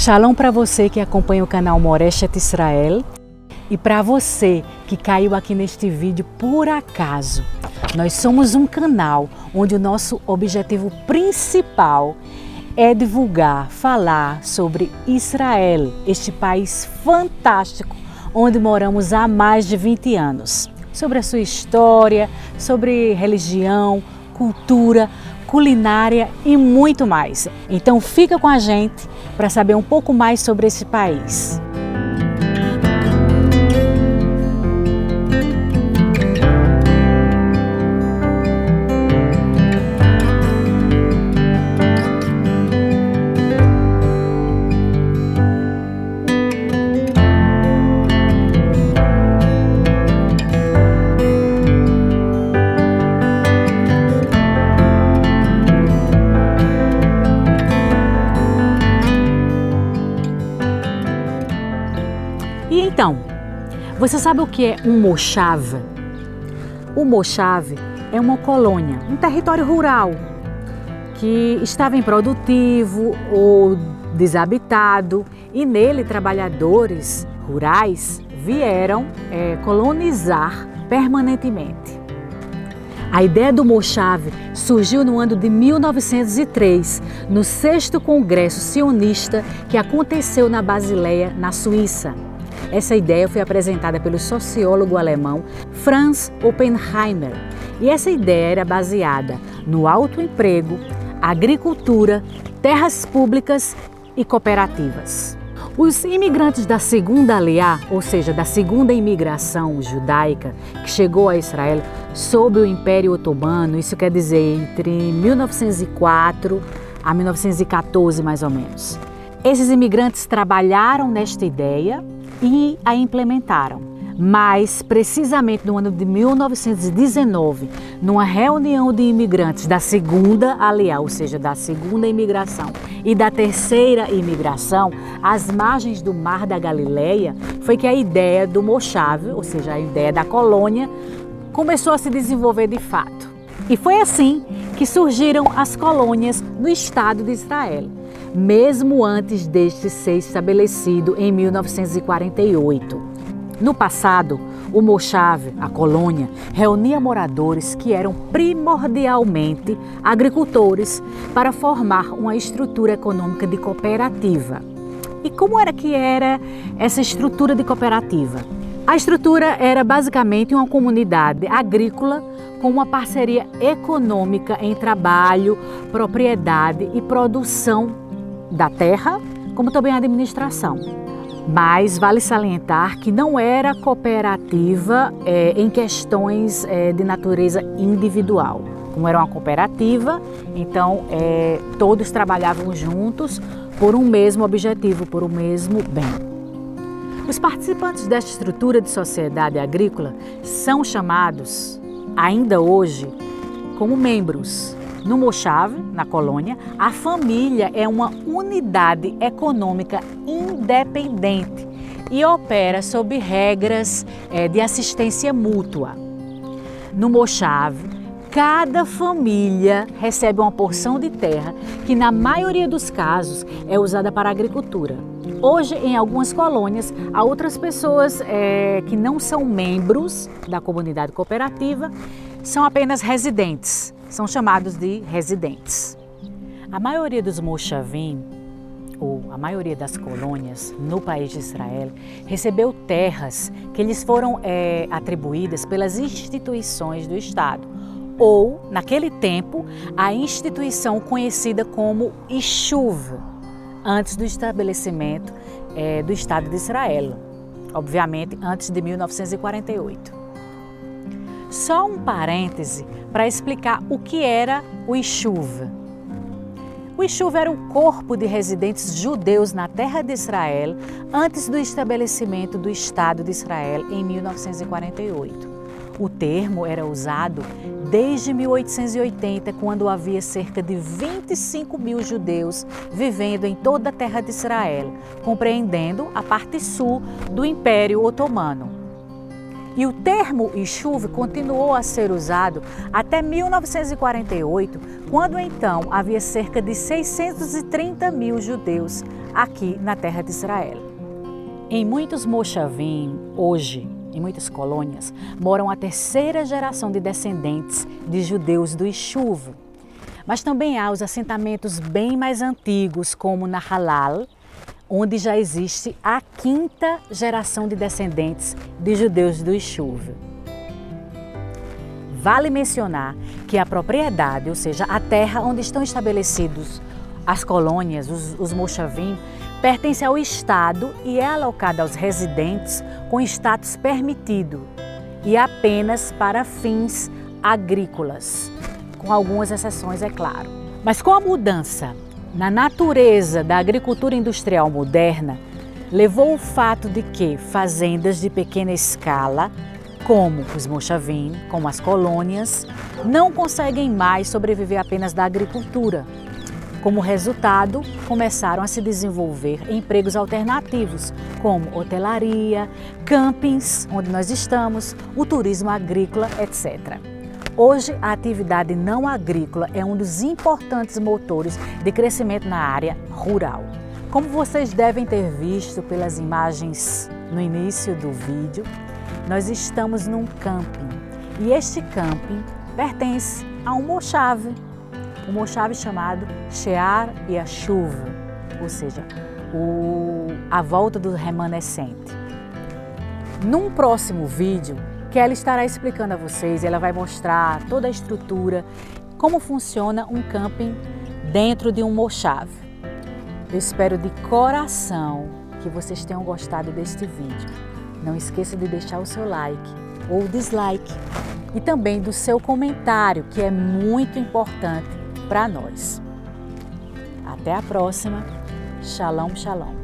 Shalom para você que acompanha o canal Moreshet Israel e para você que caiu aqui neste vídeo por acaso. Nós somos um canal onde o nosso objetivo principal é divulgar, falar sobre Israel, este país fantástico onde moramos há mais de 20 anos. Sobre a sua história, sobre religião, cultura, culinária e muito mais. Então fica com a gente para saber um pouco mais sobre esse país. E então, você sabe o que é um moshav? O moshav é uma colônia, um território rural que estava improdutivo ou desabitado e nele trabalhadores rurais vieram colonizar permanentemente. A ideia do moshav surgiu no ano de 1903, no 6º Congresso Sionista que aconteceu na Basileia, na Suíça. Essa ideia foi apresentada pelo sociólogo alemão Franz Oppenheimer e essa ideia era baseada no autoemprego, agricultura, terras públicas e cooperativas. Os imigrantes da segunda Aliá, ou seja, da segunda imigração judaica que chegou a Israel sob o Império Otomano, isso quer dizer entre 1904 a 1914 mais ou menos. Esses imigrantes trabalharam nesta ideia e a implementaram. Mas, precisamente no ano de 1919, numa reunião de imigrantes da segunda Aliá, ou seja, da segunda imigração e da terceira imigração, às margens do Mar da Galileia, foi que a ideia do moshav, ou seja, a ideia da colônia, começou a se desenvolver de fato. E foi assim que surgiram as colônias no Estado de Israel, mesmo antes deste ser estabelecido em 1948. No passado, o moshav, a colônia, reunia moradores que eram primordialmente agricultores para formar uma estrutura econômica de cooperativa. E como era que era essa estrutura de cooperativa? A estrutura era basicamente uma comunidade agrícola com uma parceria econômica em trabalho, propriedade e produção da terra, como também a administração. Mas vale salientar que não era cooperativa em questões de natureza individual. Como era uma cooperativa, então todos trabalhavam juntos por um mesmo objetivo, por um mesmo bem. Os participantes desta estrutura de sociedade agrícola são chamados, ainda hoje, como membros. No moshav, na colônia, a família é uma unidade econômica independente e opera sob regras de assistência mútua. No moshav, cada família recebe uma porção de terra que, na maioria dos casos, é usada para a agricultura. Hoje, em algumas colônias, há outras pessoas que não são membros da comunidade cooperativa, são apenas residentes. São chamados de residentes. A maioria dos moshavim, ou a maioria das colônias no país de Israel, recebeu terras que lhes foram atribuídas pelas instituições do Estado, ou, naquele tempo, a instituição conhecida como Ishuv, antes do estabelecimento do Estado de Israel, obviamente antes de 1948. Só um parêntese para explicar o que era o Ishuv. O Ishuv era um corpo de residentes judeus na terra de Israel antes do estabelecimento do Estado de Israel em 1948. O termo era usado desde 1880, quando havia cerca de 25 mil judeus vivendo em toda a terra de Israel, compreendendo a parte sul do Império Otomano. E o termo Ishuv continuou a ser usado até 1948, quando então havia cerca de 630 mil judeus aqui na terra de Israel. Em muitos moshavim, hoje, em muitas colônias, moram a terceira geração de descendentes de judeus do Ishuv. Mas também há os assentamentos bem mais antigos, como na Halal, onde já existe a quinta geração de descendentes de judeus do Ishuv. Vale mencionar que a propriedade, ou seja, a terra onde estão estabelecidos as colônias, os moshavim, pertence ao Estado e é alocada aos residentes com status permitido e apenas para fins agrícolas, com algumas exceções, é claro. Mas com a mudança na natureza da agricultura industrial moderna, levou o fato de que fazendas de pequena escala, como os moshavim, como as colônias, não conseguem mais sobreviver apenas da agricultura. Como resultado, começaram a se desenvolver empregos alternativos, como hotelaria, campings, onde nós estamos, o turismo agrícola, etc. Hoje, a atividade não agrícola é um dos importantes motores de crescimento na área rural. Como vocês devem ter visto pelas imagens no início do vídeo, nós estamos num camping e este camping pertence a um moshav, um moshav chamado Shear Yashuv, ou seja, a volta do remanescente. Num próximo vídeo, Kelly estará explicando a vocês, ela vai mostrar toda a estrutura, como funciona um camping dentro de um moshav. Eu espero de coração que vocês tenham gostado deste vídeo. Não esqueça de deixar o seu like ou dislike e também do seu comentário, que é muito importante para nós. Até a próxima. Shalom, shalom.